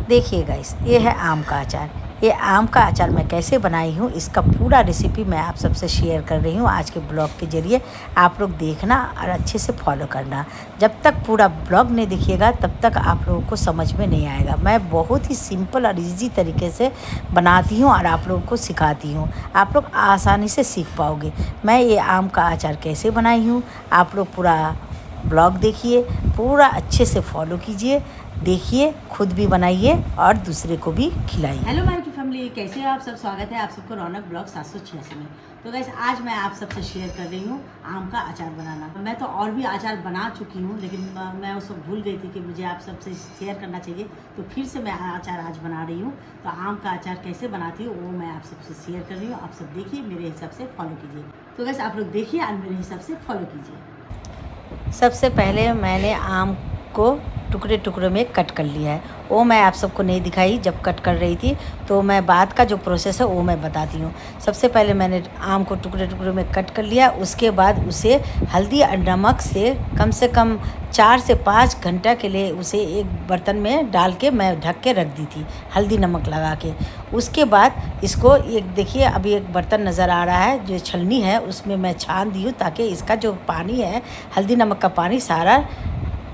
देखिए गाइस, ये है आम का अचार। ये आम का अचार मैं कैसे बनाई हूँ, इसका पूरा रेसिपी मैं आप सबसे शेयर कर रही हूँ आज के ब्लॉग के ज़रिए। आप लोग देखना और अच्छे से फॉलो करना। जब तक पूरा ब्लॉग नहीं देखिएगा तब तक आप लोगों को समझ में नहीं आएगा। मैं बहुत ही सिंपल और इजी तरीके से बनाती हूँ और आप लोगों को सिखाती हूँ। आप लोग आसानी से सीख पाओगे। मैं ये आम का अचार कैसे बनाई हूँ, आप लोग पूरा ब्लॉग देखिए, पूरा अच्छे से फॉलो कीजिए, देखिए, खुद भी बनाइए और दूसरे को भी खिलाइए। हेलो माय फैमिली, कैसे हो आप सब। स्वागत है आप सबको रौनक ब्लॉग 786 में। तो गाइस आज मैं आप सबसे शेयर कर रही हूँ आम का अचार बनाना। मैं तो और भी अचार बना चुकी हूँ, लेकिन मैं उसको भूल गई थी कि मुझे आप सबसे शेयर करना चाहिए, तो फिर से मैं अचार आज बना रही हूँ। तो आम का अचार कैसे बनाती हूँ वो मैं आप सबसे शेयर कर रही हूँ। आप सब देखिए, मेरे हिसाब से फॉलो कीजिए। तो गाइस आप लोग देखिए और मेरे हिसाब से फॉलो कीजिए। सबसे पहले मैंने आम को टुकड़े टुकड़े में कट कर लिया है। वो मैं आप सबको नहीं दिखाई जब कट कर रही थी, तो मैं बाद का जो प्रोसेस है वो मैं बताती हूँ। सबसे पहले मैंने आम को टुकड़े टुकड़े में कट कर लिया। उसके बाद उसे हल्दी और नमक से कम 4 से 5 घंटा के लिए उसे एक बर्तन में डाल के मैं ढक के रख दी थी, हल्दी नमक लगा के। उसके बाद इसको एक देखिए, अभी एक बर्तन नज़र आ रहा है जो छलनी है, उसमें मैं छान दी हूँ ताकि इसका जो पानी है, हल्दी नमक का पानी सारा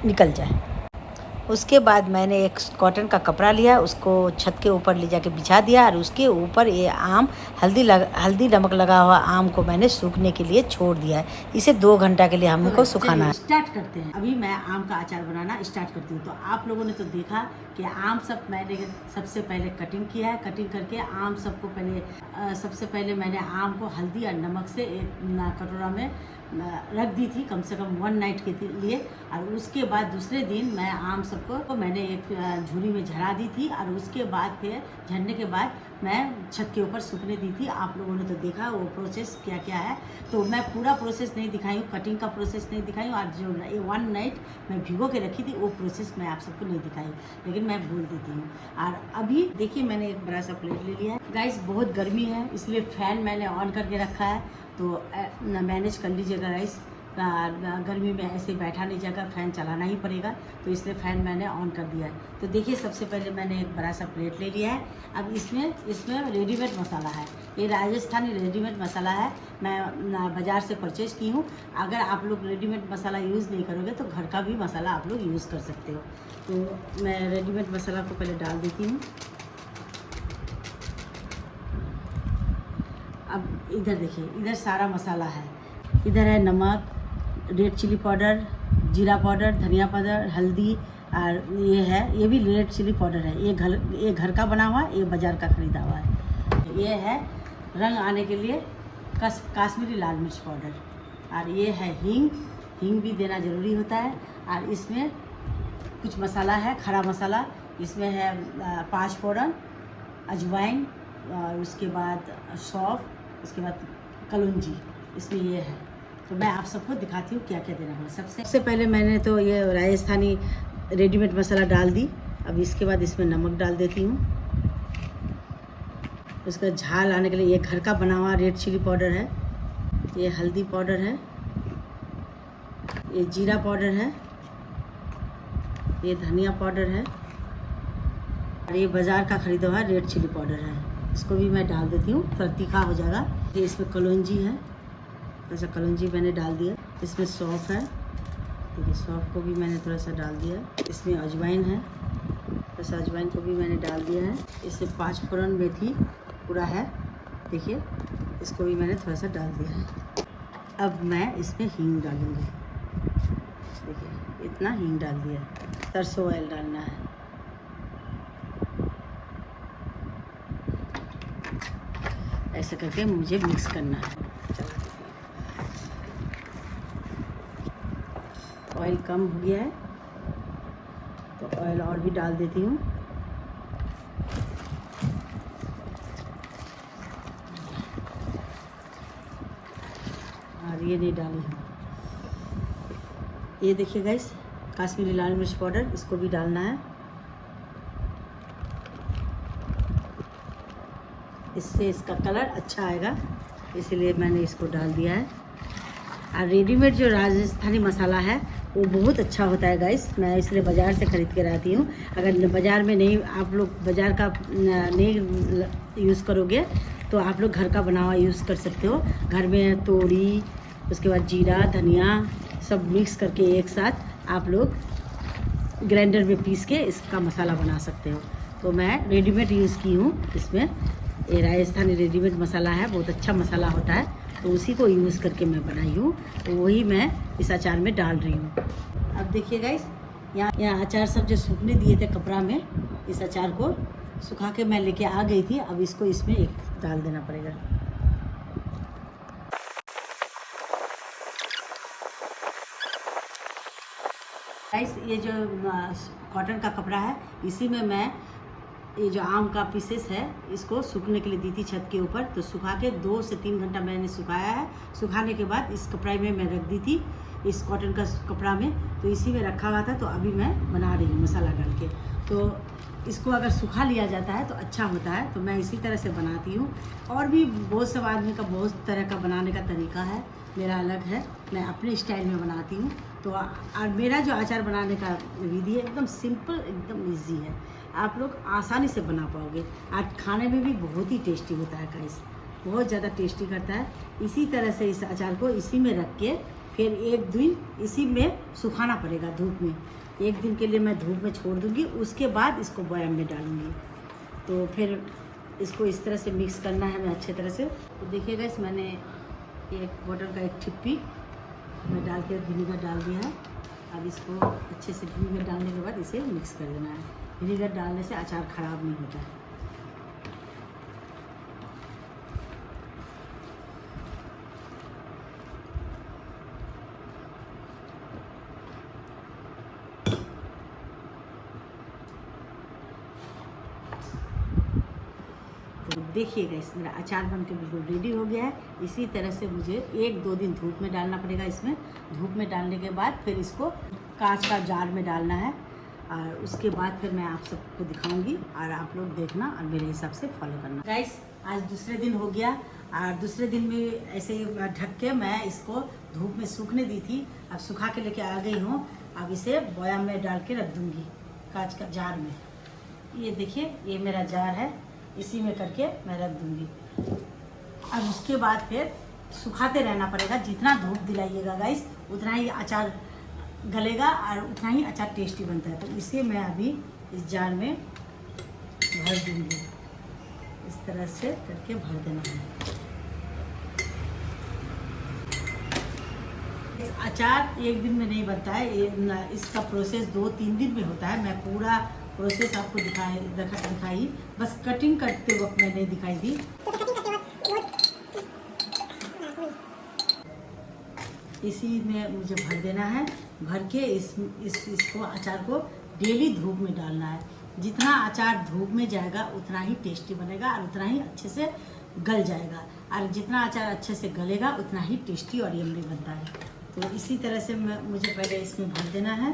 निकल जाए। उसके बाद मैंने एक कॉटन का कपड़ा लिया, उसको छत के ऊपर ले जाके बिछा दिया और उसके ऊपर ये आम हल्दी नमक लगा हुआ आम को मैंने सूखने के लिए छोड़ दिया है। इसे 2 घंटा के लिए हमको सुखाना है। स्टार्ट करते हैं। अभी मैं आम का अचार बनाना स्टार्ट करती हूँ। तो आप लोगों ने तो देखा कि आम सब मैंने सबसे पहले कटिंग किया है। कटिंग करके आम सबको सबसे पहले मैंने आम को हल्दी और नमक से एक कटोरा में रख दी थी, कम से कम 1 नाइट के लिए। और उसके बाद दूसरे दिन मैं आम सबको मैंने एक झूरी में झड़ा दी थी और उसके बाद फिर झड़ने के बाद मैं छत के ऊपर सूखने दी थी। आप लोगों ने तो देखा वो प्रोसेस क्या क्या है, तो मैं पूरा प्रोसेस नहीं दिखाई हूँ, कटिंग का प्रोसेस नहीं दिखाई हूँ। और जो 1 नाइट मैं भिगो के रखी थी वो प्रोसेस मैं आप सबको नहीं दिखाई, लेकिन मैं बोल देती हूँ। और अभी देखिए मैंने एक बड़ा सा प्लेट ले लिया है। गाइस बहुत गर्मी है, इसलिए फ़ैन मैंने ऑन करके रखा है, तो मैनेज कर लीजिएगा गाइस। गर्मी में ऐसे बैठा नहीं जाएगा, फ़ैन चलाना ही पड़ेगा, तो इसलिए फ़ैन मैंने ऑन कर दिया है। तो देखिए सबसे पहले मैंने एक बड़ा सा प्लेट ले लिया है। अब इसमें रेडीमेड मसाला है, ये राजस्थानी रेडीमेड मसाला है, मैं बाज़ार से परचेज की हूँ। अगर आप लोग रेडीमेड मसाला यूज़ नहीं करोगे तो घर का भी मसाला आप लोग यूज़ कर सकते हो। तो मैं रेडीमेड मसाला को पहले डाल देती हूँ। अब इधर देखिए, इधर सारा मसाला है। इधर है नमक, रेड चिली पाउडर, जीरा पाउडर, धनिया पाउडर, हल्दी, और ये भी रेड चिली पाउडर है। ये घर का बना हुआ है, ये बाज़ार का ख़रीदा हुआ है। ये है रंग आने के लिए काश्मीरी लाल मिर्च पाउडर, और ये है हींग भी देना ज़रूरी होता है। और इसमें कुछ मसाला है, खड़ा मसाला, इसमें है 5 फोड़न, अजवाइन, और उसके बाद सौंफ, उसके बाद कलौंजी, इसमें ये है। तो मैं आप सबको दिखाती हूँ क्या क्या देना है। सबसे पहले मैंने तो ये राजस्थानी रेडीमेड मसाला डाल दी। अब इसके बाद इसमें नमक डाल देती हूँ। उसका झाल आने के लिए ये घर का बना हुआ रेड चिली पाउडर है, ये हल्दी पाउडर है, ये जीरा पाउडर है, ये धनिया पाउडर है, और ये बाज़ार का ख़रीदा हुआ रेड चिली पाउडर है। इसको भी मैं डाल देती हूँ, थोड़ा तीखा हो जाएगा। ये इसमें कलौंजी है, ऐसा कलौंजी मैंने डाल दिया। इसमें सौंफ है, देखिए सौंफ को भी मैंने थोड़ा सा डाल दिया। इसमें अजवाइन है, ऐसा अजवाइन को भी मैंने डाल दिया है। इसमें 5 फोरन मेथी पूरा है, देखिए इसको भी मैंने थोड़ा सा डाल दिया है। अब मैं इसमें हींग डालूँगी, देखिए इतना हींग डाल दिया है। सरसों ऑयल डालना है, ऐसे करके मुझे मिक्स करना है। ऑयल कम हो गया है तो ऑयल और भी डाल देती हूँ। और ये नहीं डाली हूँ। ये देखिए गाइस, काश्मीरी लाल मिर्च पाउडर, इसको भी डालना है। इससे इसका कलर अच्छा आएगा, इसलिए मैंने इसको डाल दिया है। और रेडीमेड जो राजस्थानी मसाला है वो बहुत अच्छा होता है गाइस। मैं इसलिए बाज़ार से ख़रीद के लाती हूँ। अगर बाज़ार में नहीं, आप लोग बाज़ार का नहीं यूज़ करोगे तो आप लोग घर का बना हुआ यूज़ कर सकते हो। घर में तोड़ी, उसके बाद जीरा, धनिया सब मिक्स करके एक साथ आप लोग ग्राइंडर में पीस के इसका मसाला बना सकते हो। तो मैं रेडीमेड यूज़ की हूँ इसमें। ये राजस्थानी रेडीमेड मसाला है, बहुत अच्छा मसाला होता है, तो उसी को यूज़ करके मैं बनाई हूँ। तो वही मैं इस अचार में डाल रही हूँ। अब देखिए गाइस, यहाँ अचार सब जो सूखने दिए थे कपड़ा में, इस अचार को सुखा के मैं लेके आ गई थी। अब इसको इसमें एक डाल देना पड़ेगा। गाइस, ये जो कॉटन का कपड़ा है, इसी में मैं ये जो आम का पीसेस है इसको सूखने के लिए दी थी छत के ऊपर। तो सुखा के 2 से 3 घंटा मैंने सुखाया है। सुखाने के बाद इस कपड़े में मैं रख दी थी, इस कॉटन का कपड़ा में। तो इसी में रखा हुआ था। तो अभी मैं बना रही हूँ मसाला डाल के। तो इसको अगर सुखा लिया जाता है तो अच्छा होता है। तो मैं इसी तरह से बनाती हूँ। और भी बहुत सब आदमी का बहुत तरह का बनाने का तरीका है, मेरा अलग है। मैं अपने स्टाइल में बनाती हूँ। तो और मेरा जो अचार बनाने का विधि है एकदम सिंपल, एकदम इजी है। आप लोग आसानी से बना पाओगे। और खाने में भी बहुत ही टेस्टी होता है गाइस, बहुत ज़्यादा टेस्टी करता है। इसी तरह से इस अचार को इसी में रख के फिर 1 दिन इसी में सुखाना पड़ेगा धूप में। 1 दिन के लिए मैं धूप में छोड़ दूँगी, उसके बाद इसको बयाम में डालूँगी। तो फिर इसको इस तरह से मिक्स करना है मैं अच्छे तरह से। तो देखिए गाइस, मैंने एक बॉटल का एक ठिप्पी में डाल के विनीगर डाल दिया है। अब इसको अच्छे से विनीगर डालने के बाद इसे मिक्स कर देना है। विनीगर डालने से अचार ख़राब नहीं होता है। तो देखिए गाइस, मेरा अचार बन के बिल्कुल रेडी हो गया है। इसी तरह से मुझे 1-2 दिन धूप में डालना पड़ेगा। इसमें धूप में डालने के बाद फिर इसको कांच का जार में डालना है। और उसके बाद फिर मैं आप सबको दिखाऊंगी और आप लोग देखना और मेरे हिसाब से फॉलो करना। गाइस, आज दूसरे दिन हो गया और दूसरे दिन में ऐसे ही ढक के मैं इसको धूप में सूखने दी थी। अब सुखा के लेके आ गई हूँ। अब इसे बयाम में डाल के रख दूँगी कांच का जार में। ये देखिए, ये मेरा जार है, इसी में करके मैं रख दूँगी। अब उसके बाद फिर सुखाते रहना पड़ेगा। जितना धूप दिलाइएगा गाइस, उतना ही अचार गलेगा और उतना ही अचार टेस्टी बनता है। तो इसे मैं अभी इस जार में भर दूँगी। इस तरह से करके भर देना है। अचार 1 दिन में नहीं बनता है, इसका प्रोसेस 2-3 दिन में होता है। मैं पूरा प्रोसेस आपको दिखाई, बस कटिंग करते वक्त मैं नहीं दिखाई दी। इसी में मुझे भर देना है। भर के इसको अचार को डेली धूप में डालना है। जितना अचार धूप में जाएगा उतना ही टेस्टी बनेगा और उतना ही अच्छे से गल जाएगा। और जितना अचार अच्छे से गलेगा उतना ही टेस्टी और यम्मी बनता है। तो इसी तरह से मुझे पहले इसमें भर देना है।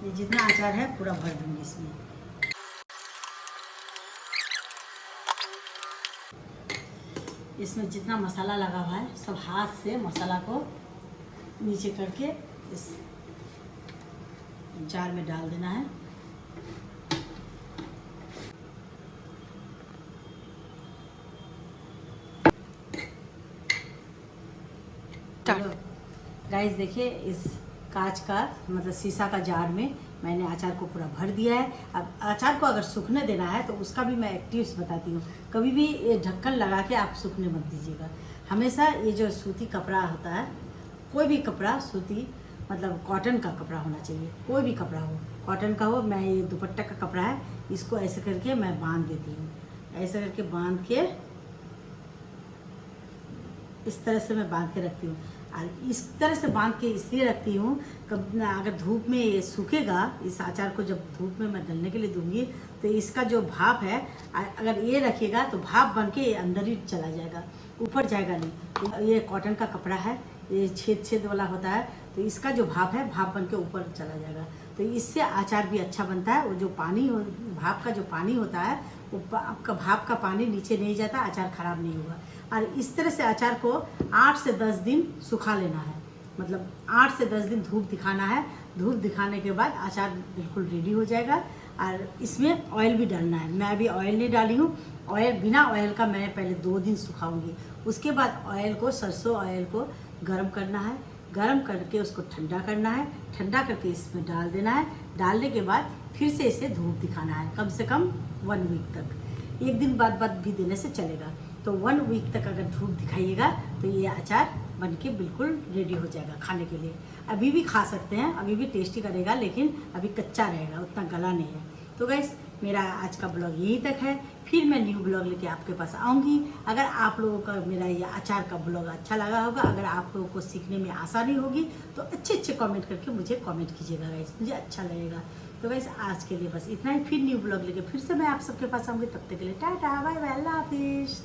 ये जितना अचार है पूरा भर दूँगी इसमें। इसमें जितना मसाला लगा हुआ है सब हाथ से मसाला को नीचे करके इस जार में डाल देना है। गाइस देखिए, इस कांच का मतलब शीशा का जार में मैंने अचार को पूरा भर दिया है। अब अचार को अगर सूखने देना है तो उसका भी मैं एक टिप्स बताती हूँ। कभी भी ये ढक्कन लगा के आप सूखने मत दीजिएगा। हमेशा ये जो सूती कपड़ा होता है, कोई भी कपड़ा सूती मतलब कॉटन का कपड़ा होना चाहिए। कोई भी कपड़ा हो, कॉटन का हो। मैं ये दुपट्टा का कपड़ा है, इसको ऐसे करके मैं बांध देती हूँ। ऐसे करके बांध के इस तरह से मैं बांध के रखती हूँ। और इस तरह से बांध के इसलिए रखती हूँ, अगर धूप में ये सूखेगा, इस अचार को जब धूप में मैं डलने के लिए दूंगी तो इसका जो भाप है, अगर ये रखिएगा तो भाप बन के ये अंदर ही चला जाएगा, ऊपर जाएगा नहीं। तो ये कॉटन का कपड़ा है, ये छेद वाला होता है, तो इसका जो भाप है भाप बन के ऊपर चला जाएगा। तो इससे अचार भी अच्छा बनता है। वो जो पानी भाप का जो पानी होता है, वो आपका भाप का पानी नीचे नहीं जाता, अचार ख़राब नहीं होगा। और इस तरह से अचार को 8 से 10 दिन सुखा लेना है। मतलब 8 से 10 दिन धूप दिखाना है। धूप दिखाने के बाद अचार बिल्कुल रेडी हो जाएगा। और इसमें ऑयल भी डालना है। मैं अभी ऑयल नहीं डाली हूँ। ऑयल, बिना ऑयल का मैं पहले 2 दिन सुखाऊंगी। उसके बाद ऑयल को, सरसों ऑयल को गर्म करना है। गर्म करके उसको ठंडा करना है। ठंडा करके इसमें डाल देना है। डालने के बाद फिर से इसे धूप दिखाना है, कम से कम 1 वीक तक। 1 दिन बाद भी देने से चलेगा। तो 1 वीक तक अगर धूप दिखाइएगा तो ये अचार बन के बिल्कुल रेडी हो जाएगा खाने के लिए। अभी भी खा सकते हैं, अभी भी टेस्टी करेगा, लेकिन अभी कच्चा रहेगा, उतना गला नहीं है। तो गाइस, मेरा आज का ब्लॉग यहीं तक है। फिर मैं न्यू ब्लॉग लेके आपके पास आऊँगी। अगर आप लोगों का मेरा ये अचार का ब्लॉग अच्छा लगा होगा, अगर आप लोगों को सीखने में आसानी होगी, तो अच्छे अच्छे कमेंट करके मुझे कमेंट कीजिएगा गाइस, मुझे अच्छा लगेगा। तो गाइस, आज के लिए बस इतना ही। फिर न्यू ब्लॉग लेके फिर से मैं आप सबके पास आऊँगी। तब तक के लिए टाटा, बाय बाय, अल्लाह हाफिज़।